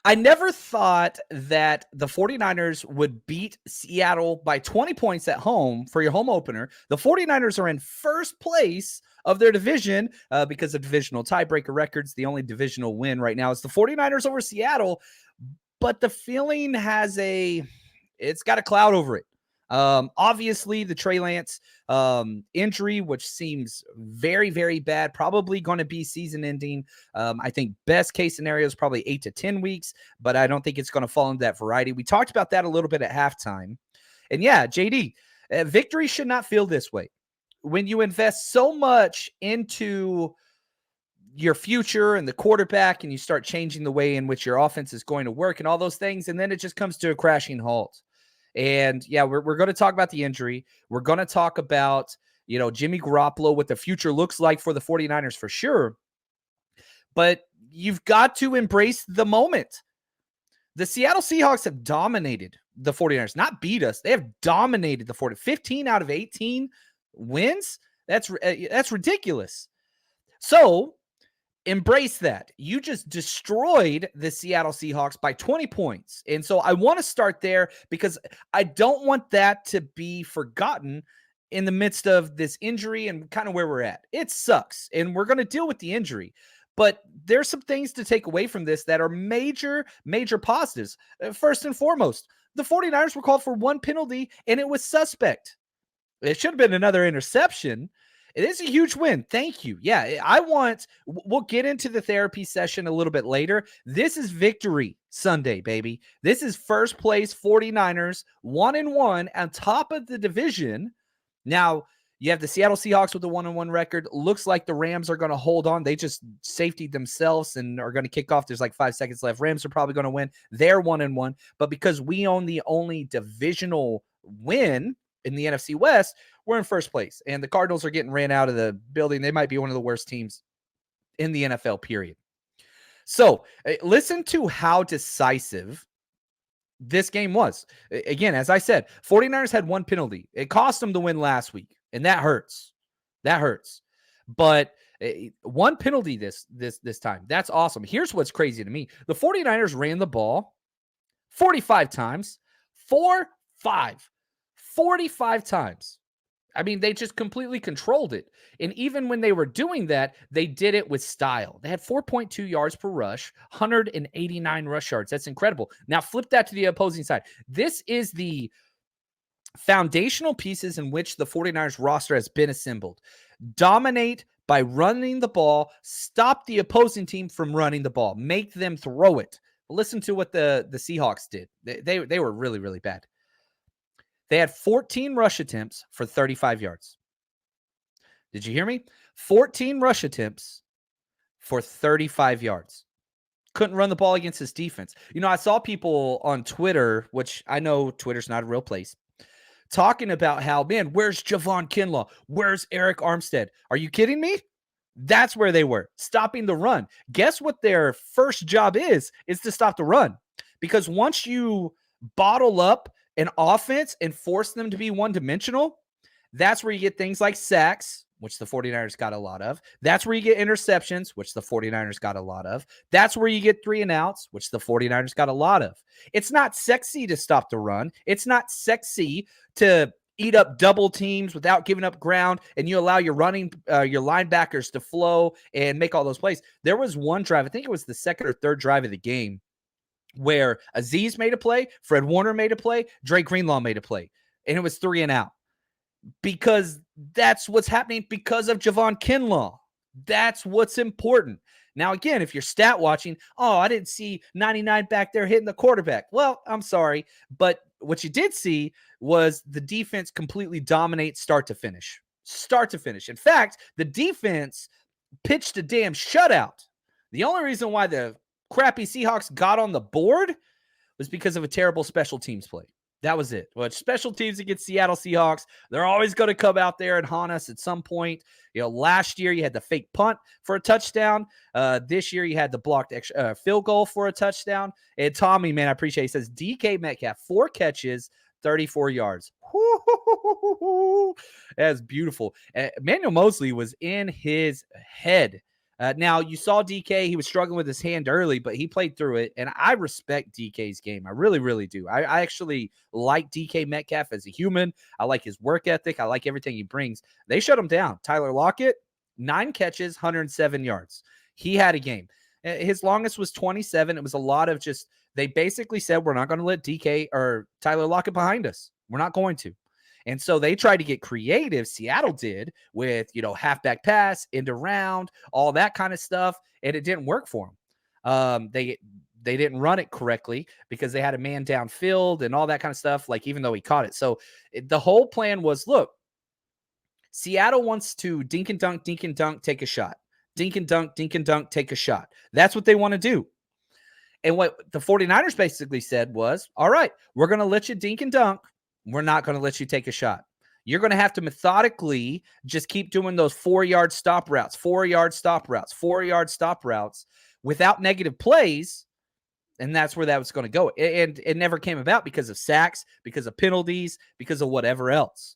I never thought that the 49ers would beat Seattle by 20 points at home for your home opener. The 49ers are in first place of their division because of divisional tiebreaker records. The only divisional win right now is the 49ers over Seattle, but the feeling it's got a cloud over it. Obviously, the Trey Lance injury, which seems very, very bad, probably going to be season ending. I think best case scenario is probably 8 to 10 weeks, but I don't think it's going to fall into that variety. We talked about that a little bit at halftime. And yeah, JD, victory should not feel this way. When you invest so much into your future and the quarterback and you start changing the way in which your offense is going to work and all those things, and then it just comes to a crashing halt. And yeah, we're going to talk about the injury. We're going to talk about, Jimmy Garoppolo, what the future looks like for the 49ers for sure. But you've got to embrace the moment. The Seattle Seahawks have dominated the 49ers, not beat us. They have dominated the 49ers. 15 out of 18 wins. That's ridiculous. So embrace that. You just destroyed the Seattle Seahawks by 20 points. And so I want to start there because I don't want that to be forgotten in the midst of this injury and kind of where we're at. It sucks, and we're going to deal with the injury. But there's some things to take away from this that are major, major positives. First and foremost, the 49ers were called for one penalty, and it was suspect. It should have been another interception. It is a huge win. Thank you. Yeah, we'll get into the therapy session a little bit later. This is victory Sunday, baby. This is first place 49ers, 1-1 on top of the division. Now, you have the Seattle Seahawks with a 1-1 record. Looks like the Rams are going to hold on. They just safetied themselves and are going to kick off. There's like 5 seconds left. Rams are probably going to win. They're 1-1. But because we own the only divisional win in the NFC West, we're in first place. And the Cardinals are getting ran out of the building. They might be one of the worst teams in the NFL, period. So listen to how decisive this game was. Again, as I said, 49ers had one penalty. It cost them the win last week, and that hurts. That hurts. But one penalty this time. That's awesome. Here's what's crazy to me. The 49ers ran the ball 45 times. 45 times. I mean, they just completely controlled it. And even when they were doing that, they did it with style. They had 4.2 yards per rush, 189 rush yards. That's incredible. Now flip that to the opposing side. This is the foundational pieces in which the 49ers roster has been assembled. Dominate by running the ball, stop the opposing team from running the ball, make them throw it. Listen to what the Seahawks did. They were really, really bad. They had 14 rush attempts for 35 yards. Did you hear me? 14 rush attempts for 35 yards. Couldn't run the ball against this defense. I saw people on Twitter, which I know Twitter's not a real place, talking about how, man, where's Javon Kinlaw? Where's Eric Armstead? Are you kidding me? That's where they were, stopping the run. Guess what their first job is to stop the run. Because once you bottle up an offense and force them to be one-dimensional, that's where you get things like sacks, which the 49ers got a lot of. That's where you get interceptions, which the 49ers got a lot of. That's where you get 3-and-outs, which the 49ers got a lot of. It's not sexy to stop the run. It's not sexy to eat up double teams without giving up ground, and you allow your linebackers to flow and make all those plays. There was one drive, I think it was the second or third drive of the game, where Azeez made a play, Fred Warner made a play, Drake Greenlaw made a play, and it was 3-and-out. Because that's what's happening because of Javon Kinlaw. That's what's important. Now, again, if you're stat watching, I didn't see 99 back there hitting the quarterback. Well, I'm sorry, but what you did see was the defense completely dominate start to finish. Start to finish. In fact, the defense pitched a damn shutout. The only reason why the crappy Seahawks got on the board was because of a terrible special teams play. That was it. Well, special teams against Seattle Seahawks, they're always going to come out there and haunt us at some point. Last year you had the fake punt for a touchdown. This year you had the blocked field goal for a touchdown. And Tommy, man, I appreciate it. He says DK Metcalf, 4 catches, 34 yards. That's beautiful. Emmanuel Mosley was in his head Now, you saw DK. He was struggling with his hand early, but he played through it. And I respect DK's game. I really, really do. I actually like DK Metcalf as a human. I like his work ethic. I like everything he brings. They shut him down. Tyler Lockett, 9 catches, 107 yards. He had a game. His longest was 27. It was a lot of just, they basically said, we're not going to let DK or Tyler Lockett behind us. We're not going to. And so they tried to get creative. Seattle did with, halfback pass, end around, all that kind of stuff. And it didn't work for them. They didn't run it correctly because they had a man downfield and all that kind of stuff. Like, even though he caught it. So the whole plan was, look, Seattle wants to dink and dunk, take a shot. Dink and dunk, take a shot. That's what they want to do. And what the 49ers basically said was, all right, we're going to let you dink and dunk. We're not going to let you take a shot. You're going to have to methodically just keep doing those 4-yard stop routes, 4-yard stop routes, 4-yard stop routes without negative plays. And that's where that was going to go. And it never came about because of sacks, because of penalties, because of whatever else.